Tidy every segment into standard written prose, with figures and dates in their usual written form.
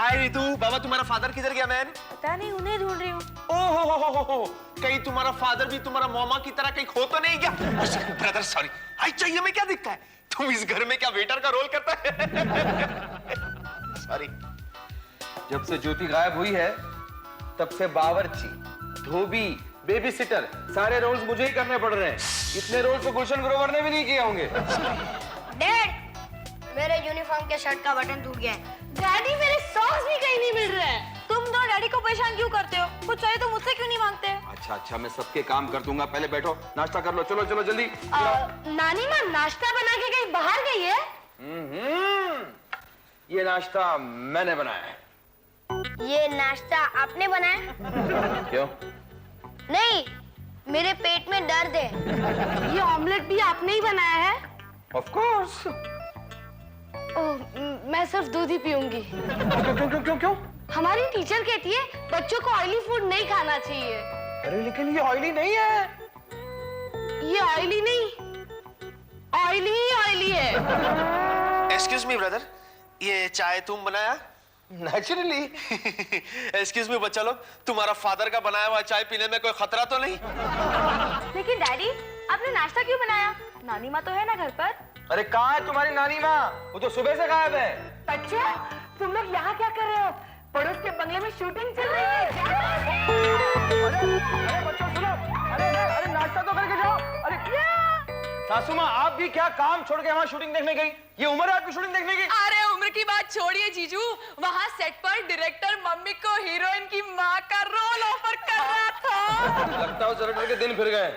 हाय रितु, बाबा तुम्हारा फादर किधर गया मैन? पता नहीं, उन्हें ढूंढ रही हूँ। ओहो, कहीं तुम्हारा फादर भी तुम्हारा मामा की तरह कहीं खो तो नहीं गया? ब्रदर सॉरी, आई चाहिए में क्या दिखता है? तुम इस घर में क्या वेटर का रोल करता है? सॉरी। जब से ज्योति गायब हुई है तब से बावर्ची, धोबी, बेबी सिटर सारे रोल्स मुझे ही करने पड़ रहे हैं। इतने रोल्स तो गुलशन ग्रोवर ने भी नहीं किए होंगे। डैड, मेरे यूनिफॉर्म के शर्ट का बटन टूट गया है। डैडी, मेरे सॉक्स भी कहीं नहीं मिल रहे हैं। तुम दो डैडी को परेशान क्यों करते हो? कुछ चाहिए तो मुझसे क्यों नहीं मांगते? अच्छा, मैं सबके काम कर दूंगा। पहले बैठो, नाश्ता कर लो। चलो जल्दी। नानी माँ नाश्ता बना के कहीं बाहर गई है? ये नाश्ता मैंने बनाया है। ये नाश्ता आपने बनाया? क्यों? नहीं, मेरे पेट में दर्द है। ये ऑमलेट भी आपने ही बनाया है? Of course. मैं सिर्फ दूध ही पीऊंगी। क्यों? हमारी टीचर कहती है बच्चों को ऑयली फूड नहीं खाना चाहिए। अरे लेकिन ये ऑयली नहीं है। ये ऑयली नहीं, ऑयली ही ऑयली है। एक्सक्यूज मी ब्रदर, ये चाय तुम बनाया? नेचुरली। एक्सक्यूज मी बच्चा लोग, तुम्हारा फादर का बनाया हुआ चाय पीने में कोई खतरा तो नहीं? लेकिन डैडी, आपने नाश्ता क्यों बनाया? नानी माँ तो है ना घर पर? अरे कहाँ है तुम्हारी नानी माँ? वो तो सुबह से गायब है। अच्छा, तुम लोग यहाँ क्या कर रहे हो? पड़ोस के बंगले में शूटिंग चल रही है। अरे बच्चों सुनो, अरे नाश्ता तो करके जाओ। अरे सासू माँ, आप भी क्या काम छोड़ के हमारी शूटिंग देखने गई? ये उम्र है आपकी शूटिंग देखने की? अरे उम्र की बात छोड़िए जीजू, वहाँ सेट पर डायरेक्टर मम्मी को हीरोइन की माँ का रोल ऑफर कर रहा था। लगता है डायरेक्टर के दिन फिर गए।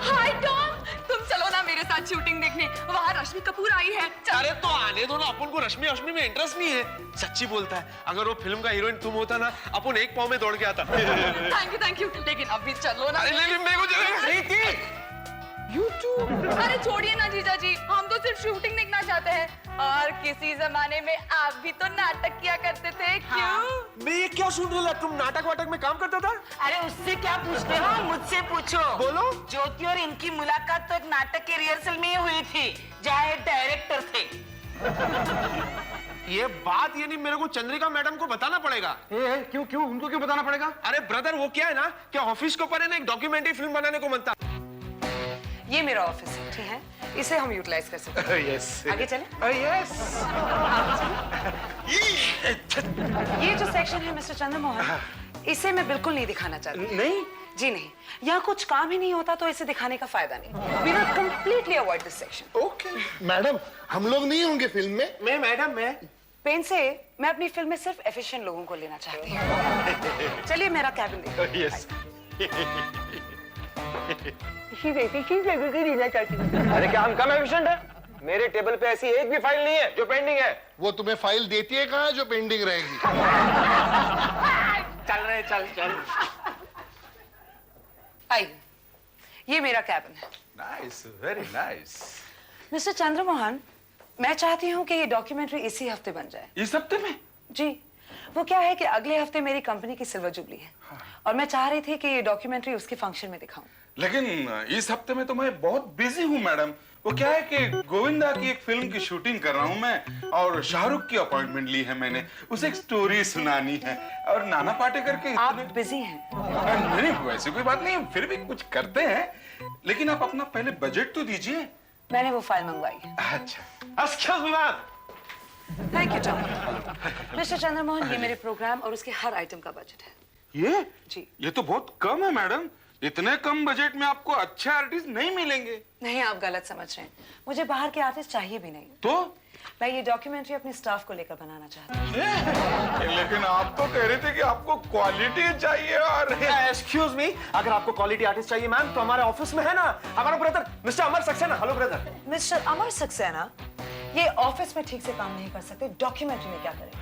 हाय टॉम, तुम चलो ना मेरे साथ शूटिंग देखने, वहाँ रश्मि कपूर आई है। अरे तो आने दो ना, अपन को रश्मि में इंटरेस्ट नहीं है। सच्ची बोलता है, अगर वो फिल्म का हीरोइन तुम होता ना, अपन एक पाँव में दौड़ के आता। थैंक यू, लेकिन अभी चलो ना। अरे लेकिन मेरे को चलेगा। अरे छोड़िए ना जीजा जी, हम तो सिर्फ शूटिंग देखना चाहते हैं। और किसी जमाने में आप भी तो नाटक किया करते थे, क्यों? मैं ये क्या सुन रहा? तुम नाटक वाटक में काम करता था? अरे उससे क्या पूछते हो, मुझसे पूछो। बोलो। ज्योति और इनकी मुलाकात तो एक नाटक के रिहर्सल में ही हुई थी, जहाँ एक डायरेक्टर थे। ये बात यानी मेरे को चंद्रिका मैडम को बताना पड़ेगा। क्यों उनको क्यों बताना पड़ेगा? अरे ब्रदर, वो क्या है ना कि ऑफिस को पर है ना एक डॉक्यूमेंट्री फिल्म बनाने को मनता। ये मेरा ऑफिस है, ठीक है? इसे हम यूटिलाइज कर सकते हैं। यस। आगे चलें? यस। ये जो सेक्शन है मिस्टर चंद्रमोहन, इसे मैं बिल्कुल नहीं दिखाना चाहती। नहीं जी नहीं, यहाँ कुछ काम ही नहीं होता तो इसे दिखाने का फायदा नहीं। We will completely avoid this section. Okay madam, हम लोग नहीं होंगे फिल्म में? मैं मैडम मैं पेन से मैं अपनी फिल्म में सिर्फ एफिशिएंट लोगों को लेना चाहती हूँ। चलिए मेरा कैबिन देखिए। यस। अरे क्या हम कम एफिशिएंट है? मेरे टेबल पे ऐसी एक भी फाइल नहीं है जो पेंडिंग है। वो तुम्हें फाइल देती है कहाँ जो पेंडिंग रहेगी? चल। आइए, ये मेरा कैबिन है। Nice, very nice. Mister Chandramohan, मैं चाहती हूँ कि ये डॉक्यूमेंट्री इसी हफ्ते बन जाए। इस हफ्ते में? जी, वो क्या है कि अगले हफ्ते मेरी कंपनी की सिल्वर जुबली है। और मैं चाह रही थी कि ये डॉक्यूमेंट्री उसके फंक्शन में दिखाऊं। लेकिन इस हफ्ते में तो मैं बहुत बिजी हूँ मैडम। वो क्या है कि गोविंदा की एक फिल्म की शूटिंग कर रहा हूँ मैं, और शाहरुख की अपॉइंटमेंट ली है मैंने। उसे एक स्टोरी सुनानी है, और नाना पाटेकर के आप बिजी हैं? नहीं, वैसे कोई बात नहीं, फिर भी कुछ करते हैं। लेकिन आप अपना पहले बजट तो दीजिए। मैंने वो फाइल मंगवाई है। अच्छा। Excuse me ma'am. Thank you Tom. Mister Chandramohan, ये मेरे प्रोग्राम और उसके हर आइटम का बजट है। ये जी। ये तो बहुत कम है मैडम। इतने कम बजट में आपको अच्छे आर्टिस्ट नहीं मिलेंगे। नहीं, आप गलत समझ रहे हैं। मुझे बाहर के आर्टिस्ट चाहिए भी नहीं। तो मैं ये डॉक्यूमेंट्री अपने स्टाफ को लेकर बनाना चाहती हूँ। लेकिन आप तो कह रहे थे कि आपको क्वालिटी चाहिए। और एक्सक्यूज मी, अगर आपको क्वालिटी आर्टिस्ट चाहिए मैम तो हमारे ऑफिस में है ना हमारा brother mister Amar Saxena. Hello brother. Mister Amar Saxena, ये ऑफिस में ठीक से काम नहीं कर सकते, डॉक्यूमेंट्री में क्या करें?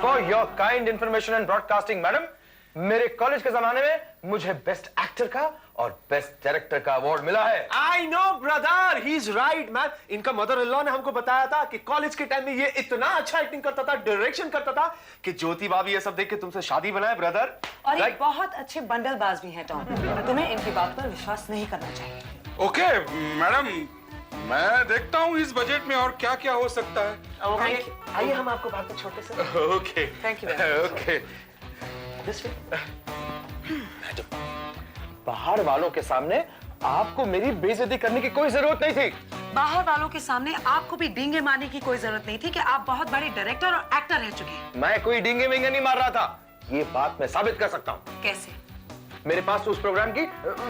For your kind information and broadcasting madam, मेरे कॉलेज के जमाने में मुझे बेस्ट एक्टर का और बेस्ट डायरेक्टर का अवार्ड मिला है। I know brother, he is right ma'am. इनका मदर इन लॉ ने हमको बताया था कि कॉलेज के टाइम में ये इतना अच्छा एक्टिंग करता था, डायरेक्शन करता था कि ज्योति भाभी ये सब देख के तुमसे शादी बनाए ब्रदर। और ये बहुत अच्छे बंडलबाज भी हैं टॉम। तुम्हें इनकी बात पर विश्वास नहीं करना चाहिए। ओके मैडम, मैं देखता हूँ इस बजट में और क्या क्या हो सकता है। ओके, आइए हम आपको बात में छोटे से। Okay Thank you okay. बाहर वालों के सामने आपको मेरी बेइज्जती करने की कोई जरूरत नहीं थी। बाहर वालों के सामने आपको भी डींगे मारने की कोई जरूरत नहीं थी कि आप बहुत बड़े डायरेक्टर और एक्टर रह चुके हैं। मैं कोई डींगे विंगे नहीं मार रहा था, ये बात मैं साबित कर सकता हूँ। कैसे? मेरे पास तो उस प्रोग्राम की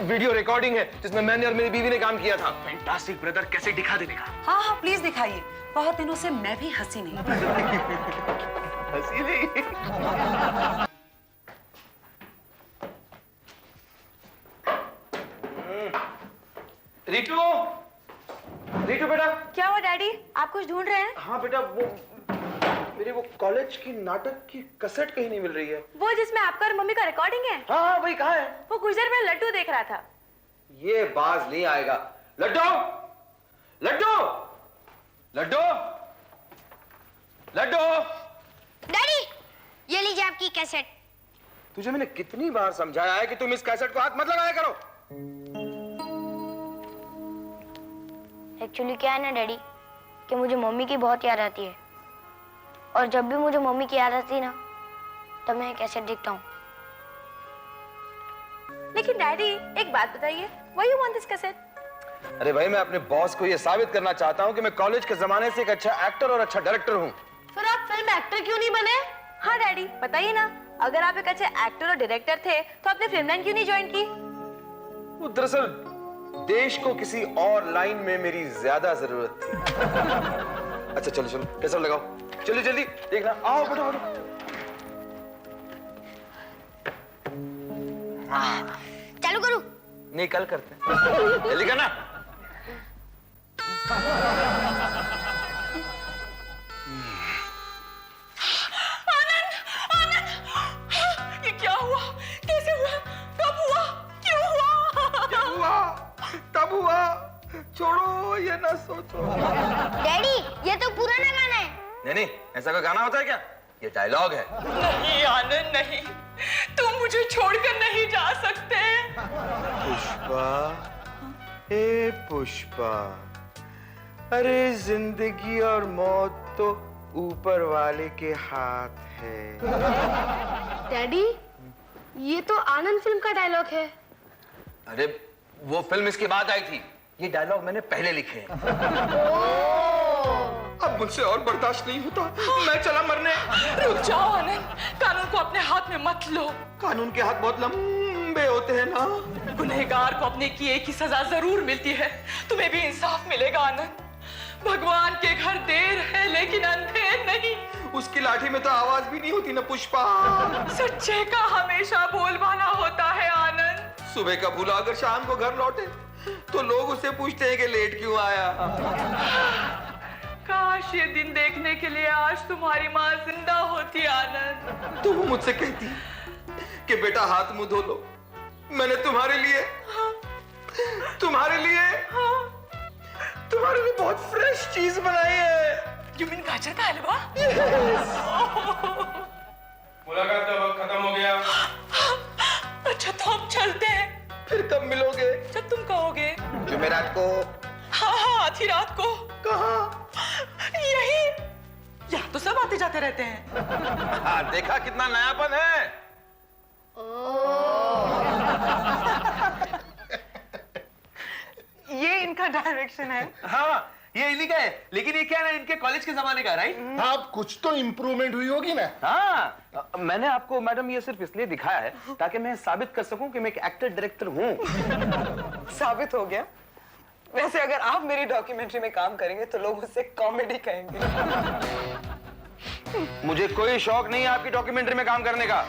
वीडियो रिकॉर्डिंग है जिसमें मैंने और मेरी बीवी ने काम किया था। फैंटास्टिक ब्रदर, कैसे दिखा देने का? हाँ हाँ प्लीज दिखाइए, बहुत दिनों से मैं भी हंसी नहीं। हंसी नहीं। रीटू, रीटू बेटा। क्या हुआ डैडी, आप कुछ ढूंढ रहे हैं? हाँ बेटा, वो मेरे वो कॉलेज की नाटक की कैसेट कहीं नहीं मिल रही है। वो जिसमें आपका और मम्मी का रिकॉर्डिंग है? हाँ हाँ वही, कहाँ है? वो कुछ देर पहले लड्डू देख रहा था। ये बाज नहीं आएगा। लड्डू, लड्डू, लड्डू, लड्डू। डैडी, ये लीजिए आपकी कैसेट। तुझे मैंने कितनी बार समझाया है कि तुम इस कैसेट को हाथ मत लगाया करो। एक्चुअली क्या है ना डैडी, कि मुझे मम्मी की बहुत याद आती है, और जब भी मुझे मम्मी की याद आती है ना, तब मैं कैसेट देखता हूँ। लेकिन डैडी एक बात बताइए, why you want this cassette? अरे भाई, मैं अपने बॉस को ये साबित करना चाहता हूँ कि मैं कॉलेज के जमाने से एक अच्छा एक्टर और अच्छा डायरेक्टर हूँ। फिर आप फिल्म एक्टर क्यों नहीं बने? हाँ डैडी बताइए ना, अगर आप एक अच्छे एक्टर और डायरेक्टर थे तो आपने फिल्म लाइन क्यों नहीं ज्वाइन की? वो दरअसल देश को किसी और लाइन में मेरी ज्यादा जरूरत थी। अच्छा चलो चलो, कैसा लगाओ, जल्दी जल्दी देखना, आओ बैठो बैठो। चालू करूँ? नहीं, कल करते हैं, जल्दी करना। ये क्या हुआ? कैसे हुआ? कब हुआ? क्यों हुआ? हुआ तब हुआ, छोड़ो ये ना सोचो। डैडी, ये तो पुराना गाना है। नहीं नहीं, ऐसा कोई गाना होता है क्या? ये डायलॉग है। नहीं आनंद नहीं, तुम मुझे छोड़कर नहीं जा सकते। पुष्पा, ए पुष्पा, अरे जिंदगी और मौत तो ऊपर वाले के हाथ है। डैडी ये तो आनंद फिल्म का डायलॉग है। अरे वो फिल्म इसके बाद आई थी, ये डायलॉग मैंने पहले लिखे हैं। अब मुझसे और बर्दाश्त नहीं होता, मैं चला मरने। रुक जाओ आनंद, कानून को अपने हाथ में मत लो। कानून के हाथ बहुत लंबे होते हैं ना। गुनहगार को अपने किए की सजा जरूर मिलती है, तुम्हें भी इंसाफ मिलेगा आनंद। भगवान के घर देर है लेकिन अंधेर नहीं। उसकी लाठी में तो आवाज भी नहीं होती ना पुष्पा। सच्चे का हमेशा बोलबाला होता है आनंद। सुबह का भूला अगर शाम को घर लौटे तो लोग उससे पूछते हैं कि लेट क्यों आया। काश ये दिन देखने के लिए आज तुम्हारी माँ जिंदा होती आनंद। तो वो मुझसे कहती कि बेटा हाथ मुंह धो लो, मैंने तुम्हारे लिए बहुत फ्रेश चीज बनाई है। यू मीन गाजर का हलवा? मुलाकात का वक्त खत्म हो गया। अच्छा तो हम चलते हैं। फिर कब मिलोगे? जब तुम कहोगे। जुमेरात को? हाँ हाँ, आधी रात को। कहाँ? यही, यहाँ तो सब आते जाते रहते हैं। हाँ, देखा कितना नयापन है। ये इनका डायरेक्शन है। हाँ ये इन्हीं का है, लेकिन ये क्या है ना, इनके कॉलेज के जमाने का, राइट? हाँ, अब कुछ तो इम्प्रूवमेंट हुई होगी ना। हाँ, मैंने आपको मैडम ये सिर्फ इसलिए दिखाया है ताकि मैं साबित कर सकूं कि मैं एक एक्टर डायरेक्टर हूँ। साबित हो गया। वैसे अगर आप मेरी डॉक्यूमेंट्री में काम करेंगे तो लोग उससे कॉमेडी कहेंगे। मुझे कोई शौक नहीं है आपकी डॉक्यूमेंट्री में काम करने का।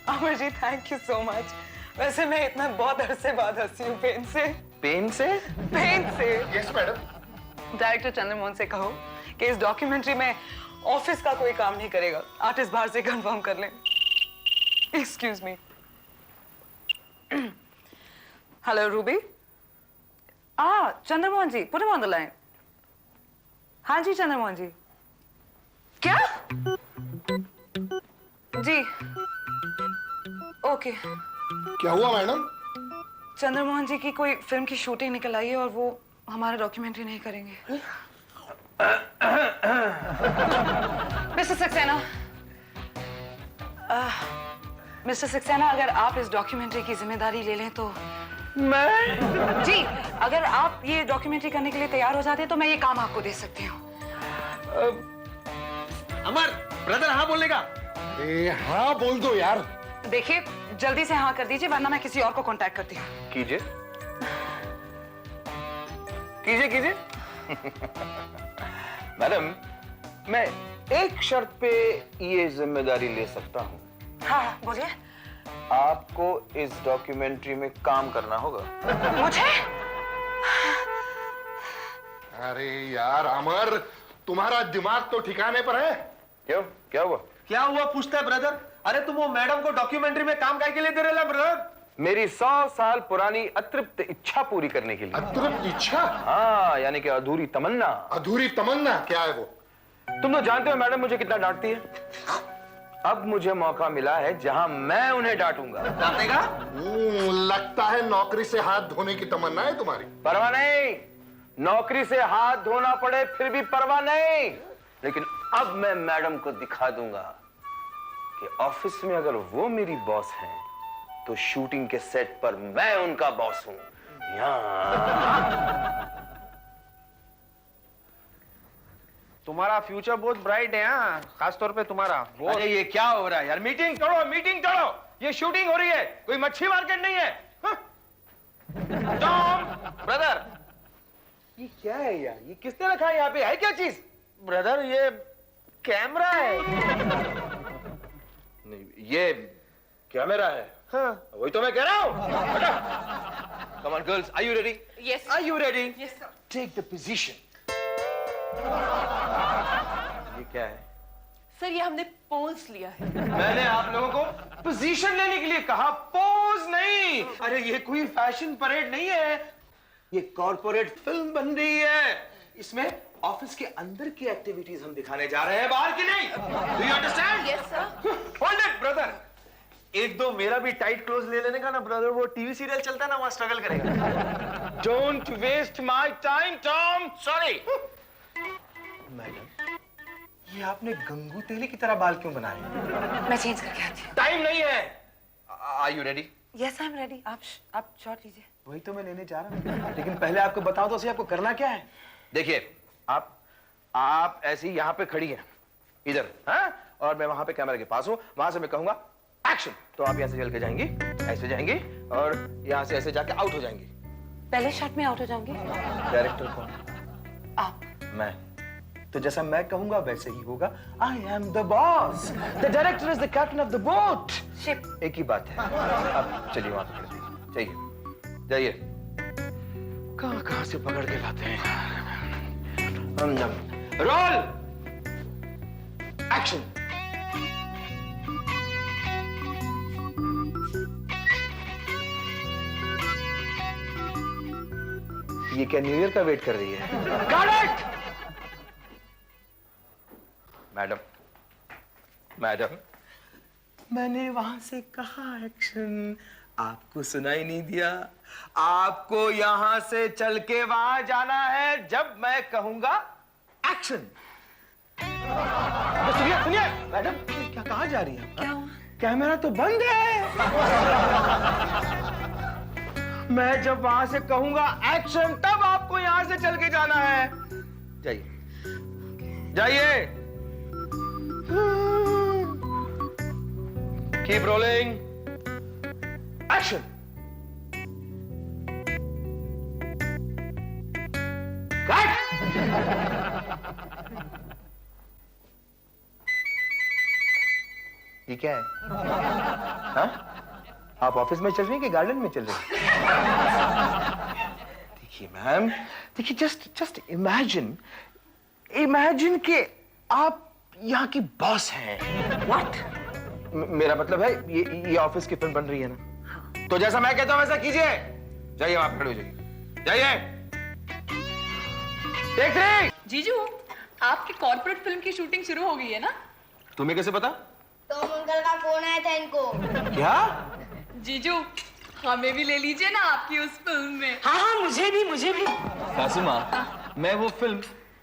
Amar ji thank you so much. वैसे मैं इतना बहुत अरसे बाद हंसी हूँ पेन से। पेन से? पेन से। Yes madam. डायरेक्टर चंद्रमोहन से कहो कि इस डॉक्यूमेंट्री में ऑफिस का कोई काम नहीं करेगा, आर्टिस्ट बाहर से कंफर्म कर लें। Excuse me. Hello Ruby. Chandramohan ji, put him on the line. हाँ जी चंद्रमोहन जी। क्या? जी ओके। क्या हुआ मैडम? चंद्रमोहन जी की कोई फिल्म की शूटिंग निकल आई है और वो हमारा डॉक्यूमेंट्री नहीं करेंगे। मिस्टर सक्सेना, मिस्टर सक्सेना, अगर आप इस डॉक्यूमेंट्री की जिम्मेदारी ले लें तो। मैं? जी, अगर आप ये डॉक्यूमेंट्री करने के लिए तैयार हो जाते हैं तो मैं ये काम आपको दे सकती हूँ। अमर, ब्रदर हाँ बोलेगा। हाँ बोल दो यार। देखिए, जल्दी से हाँ कर दीजिए वरना मैं किसी और को कांटेक्ट करती हूँ। कीजिए कीजिए कीजिए। मैडम, मैं एक शर्त पे ये जिम्मेदारी ले सकता हूँ। हाँ, बोलिए। आपको इस डॉक्यूमेंट्री में काम करना होगा। मुझे? अरे यार अमर, तुम्हारा दिमाग तो ठिकाने पर है? क्यों, क्या हुआ? क्या हुआ पूछता है ब्रदर? अरे तुम वो मैडम को डॉक्यूमेंट्री में काम के लिए दे रहे ब्रदर? मेरी 100 साल पुरानी अतृप्त इच्छा पूरी करने के लिए। अतृप्त इच्छा? हाँ, यानी कि अधूरी तमन्ना। अधूरी तमन्ना क्या है वो? तुम तो जानते हो मैडम मुझे कितना डांटती है। अब मुझे मौका मिला है जहां मैं उन्हें डांटूंगा। डांटेगा? लगता है नौकरी से हाथ धोने की तमन्ना है तुम्हारी। परवाह नहीं, नौकरी से हाथ धोना पड़े फिर भी परवाह नहीं, लेकिन अब मैं मैडम को दिखा दूंगा कि ऑफिस में अगर वो मेरी बॉस हैं तो शूटिंग के सेट पर मैं उनका बॉस हूं। तुम्हारा फ्यूचर बहुत ब्राइट है, हाँ, खास तौर पे तुम्हारा। अरे ये क्या हो रहा है यार? मीटिंग तोड़ो, मीटिंग तोड़ो। ये शूटिंग हो रही है, कोई मच्छी मार्केट नहीं है। टॉम, ब्रदर, ये क्या है यार? ये किसने रखा है यहाँ पे? है क्या चीज? ब्रदर ये कैमरा है। नहीं, ये कैमरा है। हाँ। वही तो मैं कह रहा हूँ। Come on girls, are you ready? Yes. Are you ready? Yes, sir. Take the position. ये क्या है? सर ये हमने पोज लिया है। मैंने आप लोगों को पोजीशन लेने के लिए कहा, पोज नहीं। अरे ये कोई फैशन परेड नहीं है, ये कॉर्पोरेट फिल्म बन रही है। इसमें ऑफिस के अंदर की एक्टिविटीज हम दिखाने जा रहे हैं, बाहर की नहीं। Do you understand? Yes, sir. Hold it, brother. एक दो मेरा भी टाइट क्लोज ले लेने का ना ब्रदर, वो टीवी सीरियल चलता है ना, वहां स्ट्रगल करेगा। Don't waste my time, Tom. Sorry. Madam, ये आपने गंगू तेली की तरह बाल क्यों बनाए? मैं चेंज करके आती हूँ। टाइम नहीं है। Are you ready? Yes, I am ready. आप शॉट लीजिए। वही तो मैं लेने जा रहा हूँ, लेकिन पहले आपको बताओ तो सही, आपको करना क्या है? देखिए, आप ऐसी यहाँ पे खड़ी हैं, इधर, हाँ? और मैं वहां पे कैमरा के पास हूँ, वहां से मैं कहूंगा एक्शन, तो आप यहाँ से चल के जाएंगी, ऐसे जाएंगी, और यहाँ से ऐसे जाके आउट हो जाएंगी। पहले शॉट में आउट हो जाऊंगी। डायरेक्टर कौन? आप। मैं। तो जैसा मैं कहूंगा वैसे ही होगा। I am the boss, the director is the captain of the boat. Ship. एक ही बात है। अब चलिए वहां पे खड़े जाइए, जाइए। कहां से पकड़ के लाते हैं? Roll, action. ये क्या न्यू ईयर का वेट कर रही है? Got it! मैडम, मैडम, मैंने वहां से कहा एक्शन, आपको सुनाई नहीं दिया? आपको यहां से चल के वहां जाना है जब मैं कहूंगा एक्शन। सुनिए सुनिए मैडम, क्या कहाँ जा रही है? क्या हुआ? कैमरा तो बंद है। मैं जब वहां से कहूंगा एक्शन, तब आपको यहां से चल के जाना है। जाइए जाइए। Keep rolling, action. कट। ये क्या है? हाँ? आप ऑफिस में चल रही हैं कि गार्डन में चल रही हैं? देखिए मैम, देखिए, जस्ट इमेजिन कि आप यहाँ की बॉस हैं। What? मेरा मतलब है ये ऑफिस की फिल्म बन रही है ना, तो जैसा मैं कहता हूँ वैसा कीजिए। जाइए, आप खड़े हो जाइए, जाइए। टेक 3। जीजू, आपकी कॉर्पोरेट फिल्म की शूटिंग शुरू हो गई है ना? तुम्हें कैसे पता? तो अंकल का फोन आया था इनको। क्या? जीजू, हमें भी ले लीजिए ना आपकी उस फिल्म में। हाँ हाँ, मुझे भी। सासू माँ, मैं वो फिल्म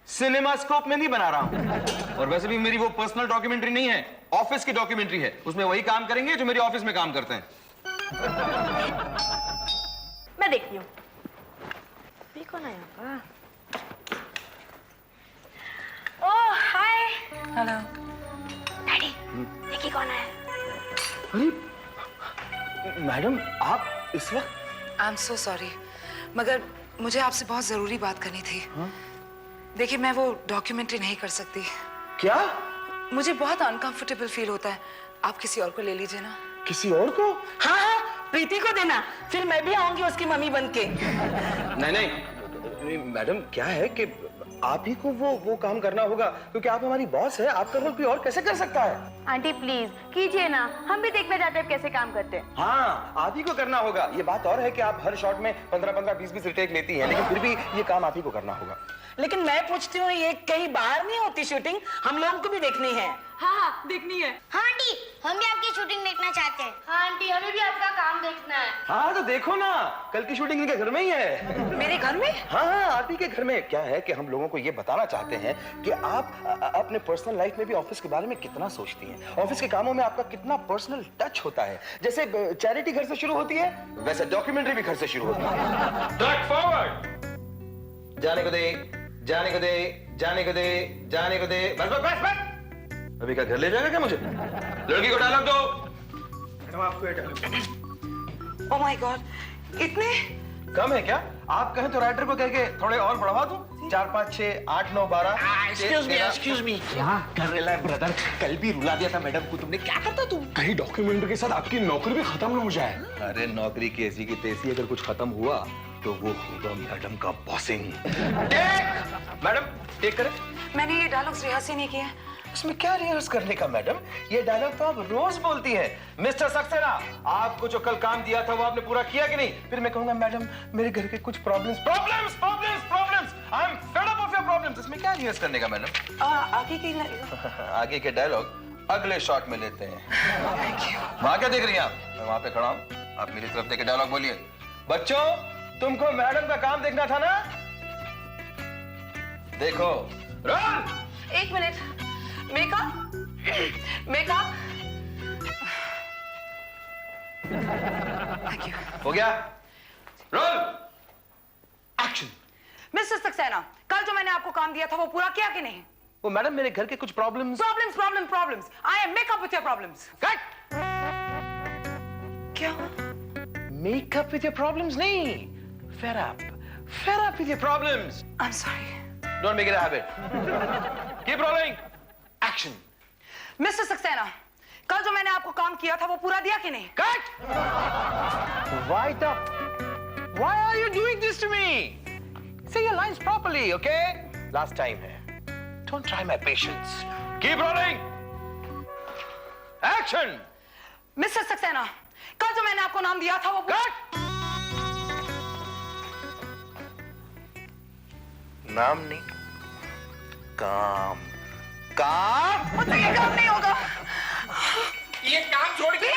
सिनेमास्कोप में नहीं बना रहा हूँ। और वैसे भी मेरी वो पर्सनल डॉक्यूमेंट्री नहीं है, ऑफिस की डॉक्यूमेंट्री है। उसमें वही काम करेंगे जो मेरे ऑफिस में काम करते हैं। मैं देखती हूँ। भी कौन आया होगा? ओह हाय। हेलो। डैडी, देखिए कौन आया। अरे मैडम, आप इस वक्त? आई एम सो सॉरी, मगर मुझे आपसे बहुत जरूरी बात करनी थी। देखिए, मैं वो डॉक्यूमेंट्री नहीं कर सकती। क्या? मुझे बहुत अनकंफर्टेबल फील होता है। आप किसी और को ले लीजिए ना। किसी और को? हाँ हाँ, प्रीति को देना, फिर मैं भी आऊंगी उसकी मम्मी बनके। नहीं मैडम, क्या है कि आप ही को वो काम करना होगा, क्योंकि आप हमारी बॉस है। आपका रोल कोई और कैसे कर सकता है? आंटी प्लीज कीजिए ना, हम भी देखना चाहते हैं कैसे काम करते हैं। हाँ, आप ही को करना होगा। ये बात और है कि आप हर शॉट में 15-15, 20-20 रिटेक लेती हैं, लेकिन फिर भी ये काम आप ही को करना होगा। लेकिन मैं पूछती हूँ, ये कहीं बाहर नहीं होती शूटिंग? हम लोगों को भी देखनी है। हाँ देखनी है। हाँ आंटी, हम भी आपकी शूटिंग देखना चाहते हैं। हाँ आंटी, हमें भी आपका काम देखना है। हाँ तो देखो ना, कल की शूटिंग इनके घर में ही है। मेरे घर में? हाँ, आप ही के घर में। क्या है कि हम लोगों को ये बताना चाहते हैं कि आप अपने पर्सनल लाइफ में भी ऑफिस के बारे में कितना सोचती हैं। ऑफिस के कामों में आपका कितना पर्सनल टच होता है। जैसे चैरिटी घर से शुरू होती है, वैसे डॉक्यूमेंट्री भी घर से शुरू होती है। Track forward. जाने को दे, जाने को दे, जाने को दे, जाने को दे। बस बस बस बस। अभी क्या घर ले जाएगा क्या मुझे? लड़की को डायलॉग दो। मैडम, आपको ये डायलॉग। ओह माय गॉड, इतने कम है क्या? आप कहें तो राइटर को कह के थोड़े और बढ़वा दूं। 4, 5, 6, 8, 9, 12। एक्सक्यूज मी, क्या कर रहा है ब्रदर? कल भी रुला दिया था मैडम को तुमने। क्या करता तुम? कहीं डॉक्यूमेंट्री के साथ आपकी नौकरी भी खत्म ना हो जाए। अरे नौकरी की ऐसी की तैसी अगर कुछ खत्म हुआ तो वो होगा मैडम का बॉसिंग। मैडम टेक करें। मैंने ये डायलॉग्स रिहर्स ही नहीं किए। इसमें क्या रिहर्स करने का मैडम? ये डायलॉग तो आप रोज बोलती हैं। मिस्टर सक्सेना, आपको जो कल काम दिया था वो आपने पूरा किया कि नहीं? फिर मैं कहूंगा मैडम मेरे घर के कुछ problems. I am fed up of your problems. इसमें क्या रिहर्स करने का मैडम? आगे की आगे के डायलॉग अगले शॉट में लेते हैं। वहां क्या देख रही हैं आप? मैं वहां पे खड़ा हूं, आप मेरी तरफ देख के डायलॉग बोलिए। बच्चों, तुमको मैडम का काम देखना था ना? देखो, रोल। एक minute, makeup makeup. Thank you. हो गया? रोल। एक्शन। मिस्टर सक्सेना, कल जो मैंने आपको काम दिया था वो पूरा किया कि नहीं? वो मैडम मेरे घर के कुछ problems. Problems. I am makeup with your problems. Cut. क्या? मेकअप विथ योर प्रॉब्लम्स नहीं, fed up with your problems. I am sorry. Don't make it a habit. Keep rolling. Action. Mister Saxena, कल जो मैंने आपको काम किया था वो पूरा दिया कि नहीं? Cut. Right up. Why are you doing this to me? Say your lines properly, okay? Last time है. Don't try my patience. Keep rolling. Action. Mister Saxena, कल जो मैंने आपको नाम दिया था वो कट। नाम नहीं, काम। मतलब ये काम नहीं होगा। ये काम छोड़ के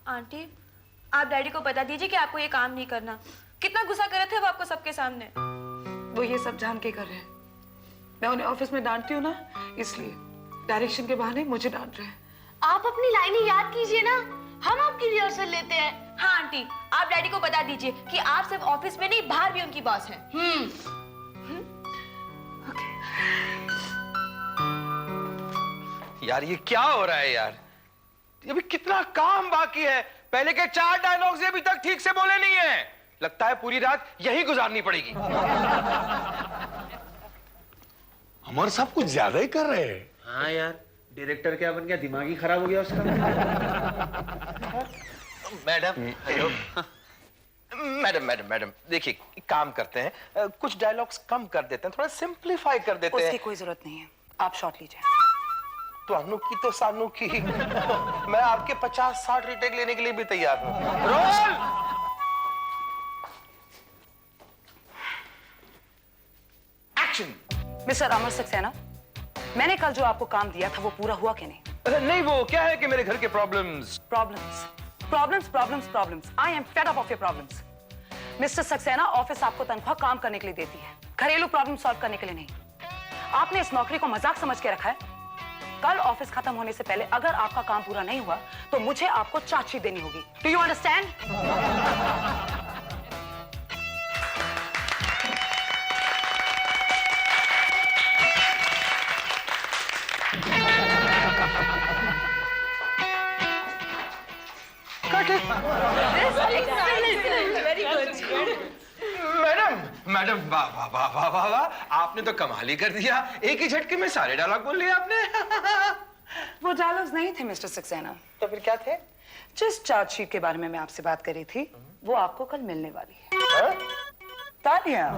आंटी, आप डैडी को बता दीजिए कि आपको ये काम नहीं करना। कितना गुस्सा कर रहे थे वो आपको सबके सामने। वो ये सब जान के कर रहे हैं। मैं उन्हें ऑफिस में डांटती हूँ ना, इसलिए डायरेक्शन के बहाने मुझे डांट रहे हैं। आप अपनी लाइनें याद कीजिए ना, हम आपकी रिहर्सल लेते हैं। हाँ आंटी, आप डैडी को बता दीजिए कि आप सिर्फ ऑफिस में नहीं, बाहर भी उनकी बॉस हैं। यार ये क्या हो रहा है यार? अभी कितना काम बाकी है। पहले के 4 डायलॉग्स अभी तक ठीक से बोले नहीं है। लगता है पूरी रात यही गुजारनी पड़ेगी। हमारे सब कुछ ज्यादा ही कर रहे हैं। हाँ यार, डायरेक्टर क्या बन गया? दिमाग ही खराब हो गया उसका। मैडम देखिए, काम करते हैं, कुछ डायलॉग्स कम कर देते हैं, थोड़ा सिंप्लीफाई कर देते हैं। उसकी कोई जरूरत नहीं है, आप शॉट लीजिए। तो अनु की तो सानू की। मैं आपके 50-60 रिटेक लेने के लिए भी तैयार हूँ। रोल। मिस्टर अमर सक्सेना, मैंने कल जो आपको काम दिया था वो पूरा हुआ कि नहीं? नहीं, वो क्या है कि मेरे घर के problems. Problems. I am fed up of your problems. Mister Saxena, office आपको तनख्वाह काम करने के लिए देती है, घरेलू प्रॉब्लम सॉल्व करने के लिए नहीं। आपने इस नौकरी को मजाक समझ के रखा है। कल ऑफिस खत्म होने से पहले अगर आपका काम पूरा नहीं हुआ तो मुझे आपको चार्जशीट देनी होगी। Do you understand? मैडम, वाह वाह वाह वाह वाह वाह, आपने तो कमाल ही कर दिया। एक ही झटके में सारे डायलॉग बोल लिए आपने। वो डायलॉग्स नहीं थे मिस्टर सक्सेना। तो फिर क्या थे? जिस चार्जशीट के बारे में मैं आपसे बात कर रही थी वो आपको कल मिलने वाली है। तालियां।